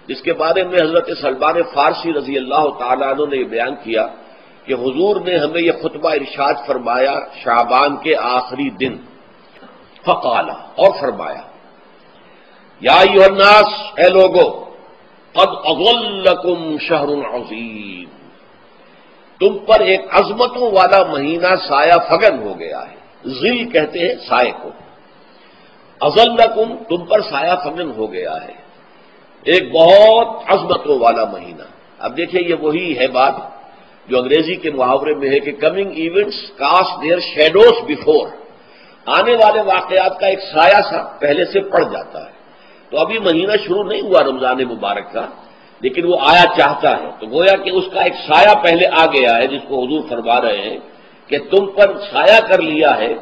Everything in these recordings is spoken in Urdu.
جس کے بارے میں حضرت سلمان فارسی رضی اللہ تعالیٰ عنہ نے یہ بیان کیا کہ حضور نے ہمیں یہ خطبہ ارشاد فرمایا شعبان کے آخری دن، فقال، اور فرمایا یا ایھا الناس، اے لوگو، قد اظلکم شہر عظیم، تم پر ایک عظمتوں والا مہینہ سایہ فگن ہو گیا ہے۔ ظل کہتے ہیں سائے کو، اظلکم تم پر سایہ فگن ہو گیا ہے، ایک بہت عظمتوں والا مہینہ۔ اب دیکھیں یہ وہی ہے بات جو انگریزی کے محاورے میں ہے کہ coming events cast their shadows before, آنے والے واقعات کا ایک سایہ سا پہلے سے پڑ جاتا ہے۔ تو ابھی مہینہ شروع نہیں ہوا رمضان مبارک کا، لیکن وہ آیا چاہتا ہے، تو گویا کہ اس کا ایک سایہ پہلے آ گیا ہے، جس کو حضور فرما رہے ہیں کہ تم پر سایہ کر لیا ہے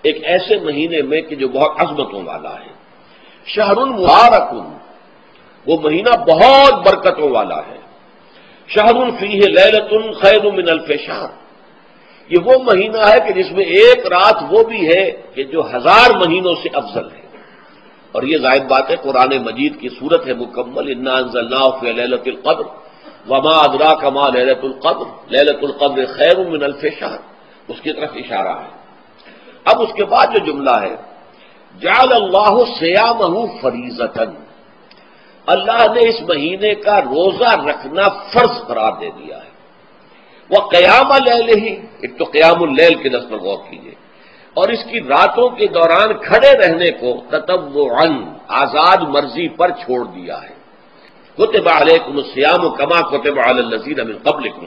ایک ایسے مہینے میں کہ جو بہت عظمتوں والا ہے۔ شہر مبارک، وہ مہینہ بہت برکتوں والا ہے۔ شہر فیہ لیلۃ خیر من الف شہر، یہ وہ مہینہ ہے کہ جس میں ایک رات وہ بھی ہے کہ جو 1000 مہینوں سے افضل ہے۔ اور یہ ظاہر بات ہے قرآن مجید کی صورت ہے مکمل، انا انزلناہ فی لیلۃ القدر وما ادراک ما لیلۃ القدر لیلۃ القدر خیر من الف شہر، اس کی طرف اشارہ ہے۔ اب اس کے بعد جو جملہ ہے جعل اللہ صیامہ فریضۃ، اللہ نے اس مہینے کا روزہ رکھنا فرض قرار دے دیا ہے۔ وہ قیام لیلہ، ایک تو قیام اللیل کے لفظ پر غور کیجیے، اور اس کی راتوں کے دوران کھڑے رہنے کو تطوعاً آزاد مرضی پر چھوڑ دیا ہے۔ کتب علیکم الصیام کما کتب علی الذین من قبلکم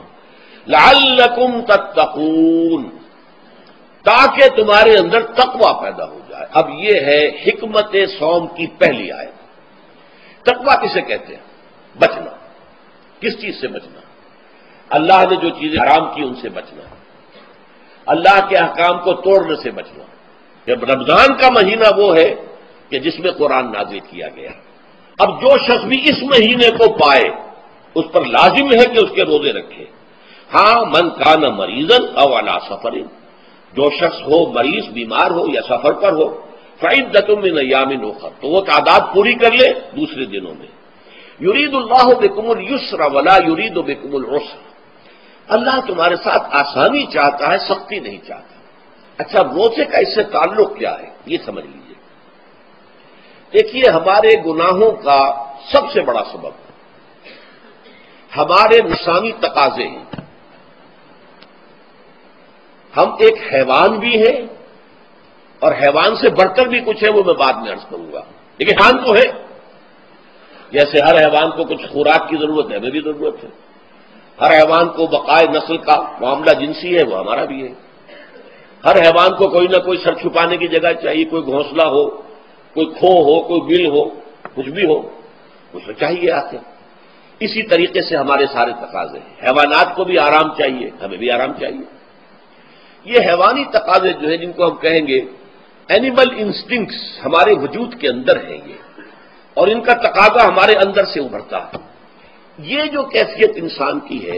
لعلکم تتقون، تاکہ تمہارے اندر تقوی پیدا ہو جائے۔ اب یہ ہے حکمت صوم کی پہلی آیت۔ تقوی کسے کہتے ہیں؟ بچنا۔ کس چیز سے بچنا؟ اللہ نے جو چیزیں حرام کی ان سے بچنا، اللہ کے احکام کو توڑنے سے بچنا۔ جب رمضان کا مہینہ وہ ہے کہ جس میں قرآن نازل کیا گیا، اب جو شخص بھی اس مہینے کو پائے اس پر لازم ہے کہ اس کے روزے رکھے۔ ہاں من کان مریضا او علی سفر، جو شخص ہو مریض، بیمار ہو یا سفر پر ہو، فعدۃ من ایام اخر، تو وہ تعداد پوری کر لے دوسرے دنوں میں۔ یرید اللہ بکم اليسر ولا یرید بکم العسر، اللہ تمہارے ساتھ آسانی چاہتا ہے، سختی نہیں چاہتا۔ اچھا روزے کا اس سے تعلق کیا ہے یہ سمجھ لیجیے۔ دیکھیے ہمارے گناہوں کا سب سے بڑا سبب ہمارے نفسانی تقاضے ہیں۔ ہم ایک حیوان بھی ہیں، اور حیوان سے بڑھ کر بھی کچھ ہے، وہ میں بعد میں عرض کروں گا، لیکن حیوان تو ہے۔ جیسے ہر حیوان کو کچھ خوراک کی ضرورت ہے، ہمیں بھی ضرورت ہے۔ ہر حیوان کو بقائے نسل کا معاملہ جنسی ہے، وہ ہمارا بھی ہے۔ ہر حیوان کو کوئی نہ کوئی سر چھپانے کی جگہ چاہیے، کوئی گھونسلہ ہو، کوئی کھو ہو، کوئی بل ہو، کچھ بھی ہو، کچھ چاہیے آتے۔ اسی طریقے سے ہمارے سارے تقاضے ہیں۔ حیوانات کو بھی آرام چاہیے، ہمیں بھی آرام چاہیے۔ یہ حیوانی تقاضے جو ہیں، جن کو ہم کہیں گے اینیمل انسٹنکٹس، ہمارے وجود کے اندر ہیں یہ، اور ان کا تقاضا ہمارے اندر سے ابھرتا ہے۔ یہ جو کیفیت انسان کی ہے،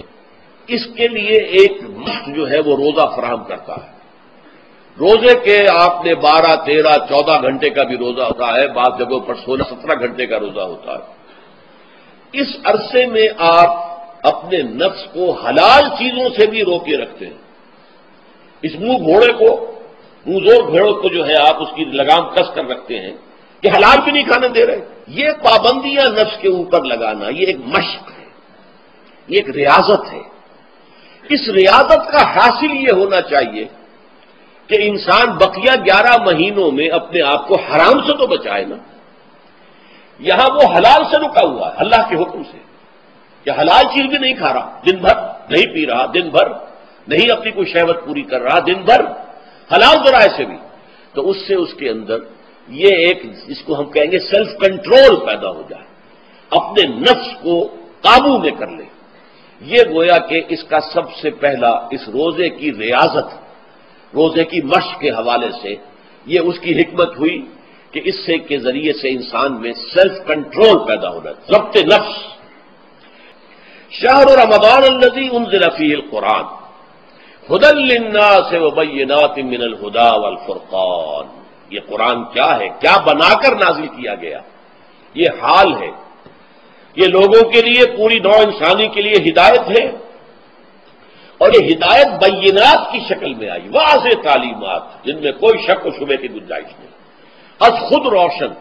اس کے لیے ایک مشق جو ہے وہ روزہ فراہم کرتا ہے۔ روزے کے آپ نے 12، 13، 14 گھنٹے کا بھی روزہ ہوتا ہے، بعض جگہوں پر 16، 17 گھنٹے کا روزہ ہوتا ہے۔ اس عرصے میں آپ اپنے نفس کو حلال چیزوں سے بھی روکے رکھتے ہیں۔ اس منہ گھوڑے کو، منہ زور گھوڑے کو جو ہے آپ اس کی لگام کس کر رکھتے ہیں کہ حلال بھی نہیں کھانے دے رہے۔ یہ پابندیاں نفس کے اوپر لگانا، یہ ایک مشق ہے، یہ ایک ریاضت ہے۔ اس ریاضت کا حاصل یہ ہونا چاہیے کہ انسان بقیہ 11 مہینوں میں اپنے آپ کو حرام سے تو بچائے نا۔ یہاں وہ حلال سے رکا ہوا ہے اللہ کے حکم سے، کہ حلال چیز بھی نہیں کھا رہا، دن بھر نہیں پی رہا، دن بھر نہیں اپنی کوئی شہوت پوری کر رہا، دن بھر حلال ذرائع سے بھی، تو اس سے اس کے اندر یہ ایک، اس کو ہم کہیں گے سیلف کنٹرول پیدا ہو جائے، اپنے نفس کو قابو میں کر لے۔ یہ گویا کہ اس کا سب سے پہلا اس روزے کی ریاضت، روزے کی مشق کے حوالے سے یہ اس کی حکمت ہوئی کہ اس سے کے ذریعے سے انسان میں سیلف کنٹرول پیدا ہو رہا ہے، ضبط نفس۔ شہر رمضان الذی انزل فیہ القرآن ھدی للناس وبینات من الھدی والفرقان، یہ قرآن کیا ہے، کیا بنا کر نازل کیا گیا؟ یہ حال ہے، یہ لوگوں کے لیے، پوری نوع انسانی کے لیے ہدایت ہے، اور یہ ہدایت بینات کی شکل میں آئی، واضح تعلیمات جن میں کوئی شک و شبے کی گنجائش نہیں، از خود روشن۔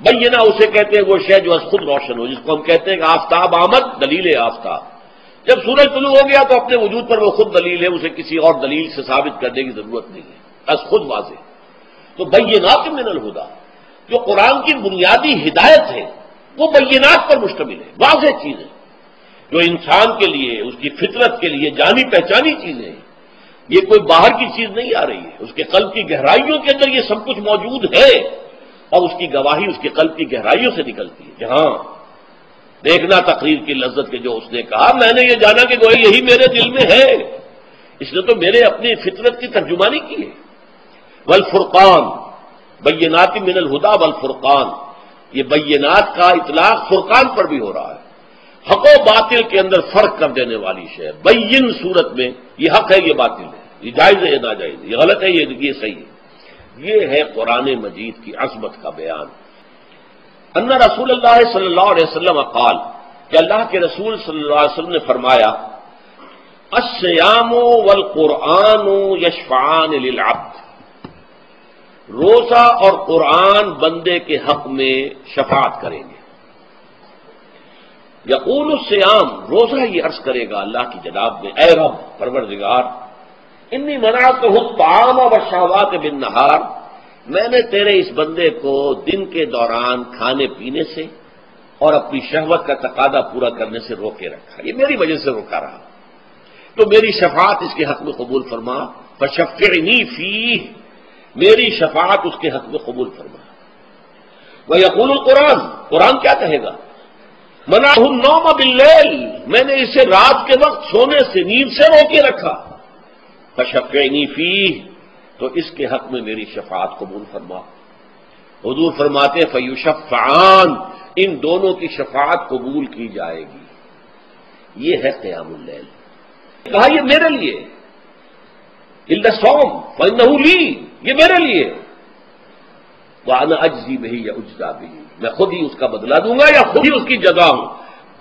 بینہ اسے کہتے ہیں وہ شے جو از خود روشن ہو، جس کو ہم کہتے ہیں کہ آفتاب آمد، دلیل آفتاب۔ جب سورج طلوع ہو گیا تو اپنے وجود پر وہ خود دلیل ہے، اسے کسی اور دلیل سے ثابت کرنے کی ضرورت نہیں ہے، از خود واضح۔ تو بینات من الہدیٰ، جو قرآن کی بنیادی ہدایت ہے وہ بینات پر مشتمل ہے، واضح چیزیں جو انسان کے لیے، اس کی فطرت کے لیے جانی پہچانی چیزیں ہیں۔ یہ کوئی باہر کی چیز نہیں آ رہی ہے، اس کے قلب کی گہرائیوں کے اندر یہ سب کچھ موجود ہے، اور اس کی گواہی اس کے قلب کی گہرائیوں سے نکلتی ہے۔ جہاں دیکھنا تقریر کی لذت کے جو اس نے کہا، میں نے یہ جانا کہ گویا یہی میرے دل میں ہے، اس نے تو میرے اپنی فطرت کی ترجمانی کی ہے۔ والفرقان، بینات من الہدیٰ والفرقان، یہ بینات کا اطلاق فرقان پر بھی ہو رہا ہے، حق و باطل کے اندر فرق کر دینے والی شے۔ بین صورت میں یہ حق ہے، یہ باطل ہے، یہ جائز ہے، یہ ناجائز ہے، یہ غلط ہے، یہ صحیح ہے۔ یہ ہے قرآن مجید کی عظمت کا بیان۔ ان رسول اللہ صلی اللہ علیہ وسلم قال، کہ اللہ کے رسول صلی اللہ علیہ وسلم نے فرمایا، الصیام والقرآن یشفعان للعبد، روزہ اور قرآن بندے کے حق میں شفاعت کریں گے۔ یقول الصیام، روزہ یہ عرض کرے گا اللہ کی جناب میں، اے رب پروردگار، انی منعتہ الطعام والشہوات بالنہار، میں نے تیرے اس بندے کو دن کے دوران کھانے پینے سے اور اپنی شہوت کا تقاضا پورا کرنے سے روکے رکھا، یہ میری وجہ سے روکا رہا، تو میری شفاعت اس کے حق میں قبول فرما، فشفعنی فیہ، میری شفاعت اس کے حق میں قبول فرما۔ ویقول القرآن، قرآن کیا کہے گا، منعہ النوم باللیل، میں نے اسے رات کے وقت سونے سے، نیند سے روکے رکھا، فشفعنی فیہ، تو اس کے حق میں میری شفاعت قبول فرما۔ حضور فرماتے فیشفعان، ان دونوں کی شفاعت قبول کی جائے گی۔ یہ ہے قیام اللیل۔ کہا یہ میرے لیے، الا الصوم فانہ لی، یہ میرے لیے، وانا اجزی بہ یا اجزا بہ، میں خود ہی اس کا بدلہ دوں گا یا خود ہی اس کی جزا ہوں،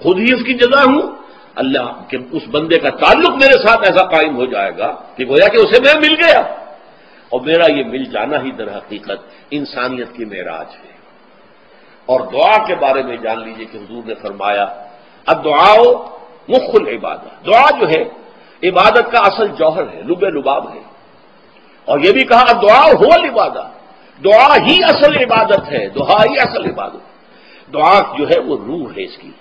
خود ہی اس کی جزا ہوں۔ اللہ کے اس بندے کا تعلق میرے ساتھ ایسا قائم ہو جائے گا کہ گویا کہ اسے میں مل گیا، اور میرا یہ مل جانا ہی در حقیقت انسانیت کی معراج ہے۔ اور دعا کے بارے میں جان لیجئے کہ حضور نے فرمایا، الدعاء مخ العبادہ، دعا جو ہے عبادت کا اصل جوہر ہے، لب لباب ہے، اور یہ بھی کہا الدعاء هو العبادہ، دعا ہی اصل عبادت ہے، دعا ہی اصل عبادت، دعا جو ہے وہ روح ہے اس کی۔